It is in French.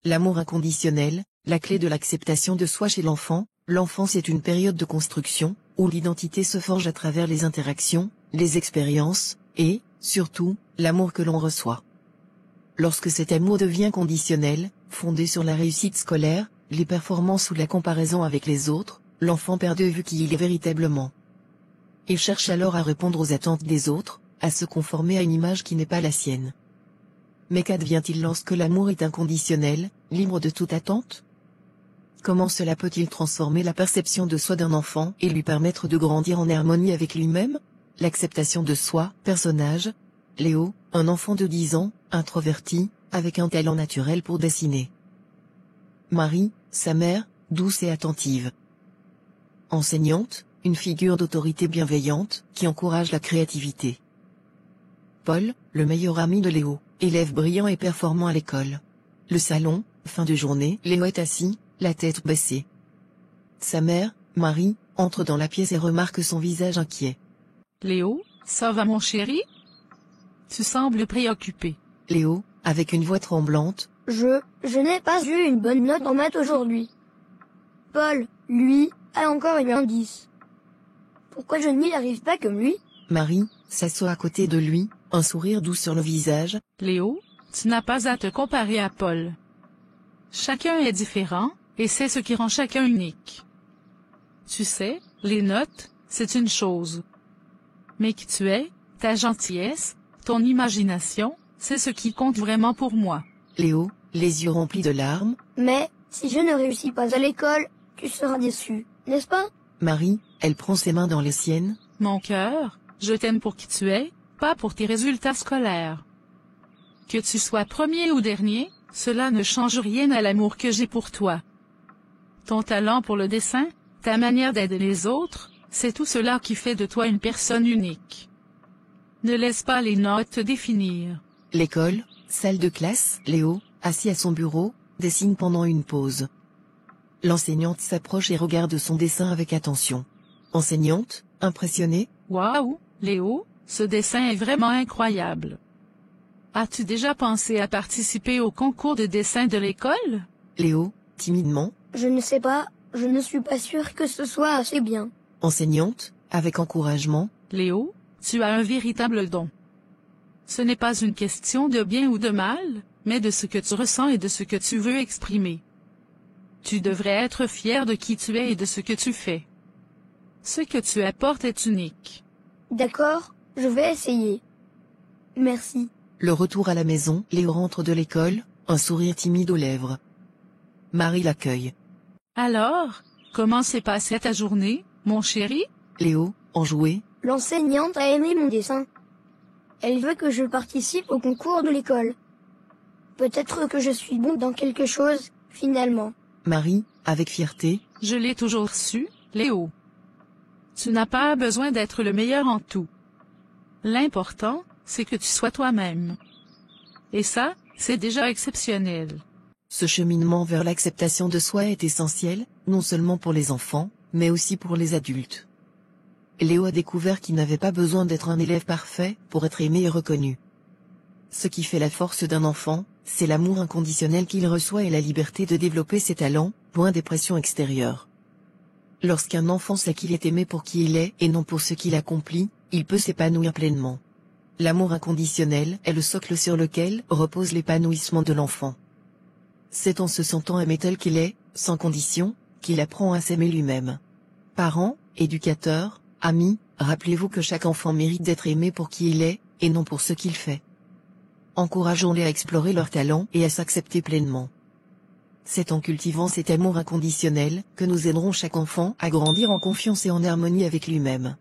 L'amour inconditionnel, la clé de l'acceptation de soi chez l'enfant. L'enfance est une période de construction, où l'identité se forge à travers les interactions, les expériences, et, surtout, l'amour que l'on reçoit. Lorsque cet amour devient conditionnel, fondé sur la réussite scolaire, les performances ou la comparaison avec les autres, l'enfant perd de vue qui il est véritablement. Il cherche alors à répondre aux attentes des autres, à se conformer à une image qui n'est pas la sienne. Mais qu'advient-il lorsque l'amour est inconditionnel, libre de toute attente ? Comment cela peut-il transformer la perception de soi d'un enfant et lui permettre de grandir en harmonie avec lui-même ? L'acceptation de soi. Personnage. Léo, un enfant de 10 ans, introverti, avec un talent naturel pour dessiner. Marie, sa mère, douce et attentive. Enseignante, une figure d'autorité bienveillante, qui encourage la créativité. Paul, le meilleur ami de Léo, élève brillant et performant à l'école. Le salon, fin de journée, Léo est assis, la tête baissée. Sa mère, Marie, entre dans la pièce et remarque son visage inquiet. Léo, ça va mon chéri? Tu sembles préoccupé. Léo, avec une voix tremblante. Je n'ai pas eu une bonne note en maths aujourd'hui. Paul, lui, a encore eu un 10. Pourquoi je n'y arrive pas comme lui? Marie, s'assoit à côté de lui, un sourire doux sur le visage. Léo, tu n'as pas à te comparer à Paul. Chacun est différent, et c'est ce qui rend chacun unique. Tu sais, les notes, c'est une chose. Mais qui tu es, ta gentillesse, ton imagination, c'est ce qui compte vraiment pour moi. Léo, les yeux remplis de larmes. Mais, si je ne réussis pas à l'école, tu seras déçu, n'est-ce pas? Marie, elle prend ses mains dans les siennes. Mon cœur, je t'aime pour qui tu es, pas pour tes résultats scolaires. Que tu sois premier ou dernier, cela ne change rien à l'amour que j'ai pour toi. Ton talent pour le dessin, ta manière d'aider les autres, c'est tout cela qui fait de toi une personne unique. Ne laisse pas les notes te définir. L'école, salle de classe. Léo, assis à son bureau, dessine pendant une pause. L'enseignante s'approche et regarde son dessin avec attention. Enseignante, impressionnée. Waouh, Léo, ce dessin est vraiment incroyable. As-tu déjà pensé à participer au concours de dessin de l'école? Léo, timidement. Je ne sais pas, je ne suis pas sûre que ce soit assez bien. Enseignante, avec encouragement. Léo, tu as un véritable don. Ce n'est pas une question de bien ou de mal, mais de ce que tu ressens et de ce que tu veux exprimer. Tu devrais être fier de qui tu es et de ce que tu fais. Ce que tu apportes est unique. D'accord, je vais essayer. Merci. Le retour à la maison. Léo rentre de l'école, un sourire timide aux lèvres. Marie l'accueille. Alors, comment s'est passée ta journée, mon chéri? Léo, enjoué. L'enseignante a aimé mon dessin. Elle veut que je participe au concours de l'école. Peut-être que je suis bon dans quelque chose, finalement. Marie, avec fierté. Je l'ai toujours su, Léo. Tu n'as pas besoin d'être le meilleur en tout. L'important, c'est que tu sois toi-même. Et ça, c'est déjà exceptionnel. Ce cheminement vers l'acceptation de soi est essentiel, non seulement pour les enfants, mais aussi pour les adultes. Léo a découvert qu'il n'avait pas besoin d'être un élève parfait pour être aimé et reconnu. Ce qui fait la force d'un enfant, c'est l'amour inconditionnel qu'il reçoit et la liberté de développer ses talents, loin des pressions extérieures. Lorsqu'un enfant sait qu'il est aimé pour qui il est et non pour ce qu'il accomplit, il peut s'épanouir pleinement. L'amour inconditionnel est le socle sur lequel repose l'épanouissement de l'enfant. C'est en se sentant aimé tel qu'il est, sans condition, qu'il apprend à s'aimer lui-même. Parents, éducateurs, amis, rappelez-vous que chaque enfant mérite d'être aimé pour qui il est, et non pour ce qu'il fait. Encourageons-les à explorer leurs talents et à s'accepter pleinement. C'est en cultivant cet amour inconditionnel que nous aiderons chaque enfant à grandir en confiance et en harmonie avec lui-même.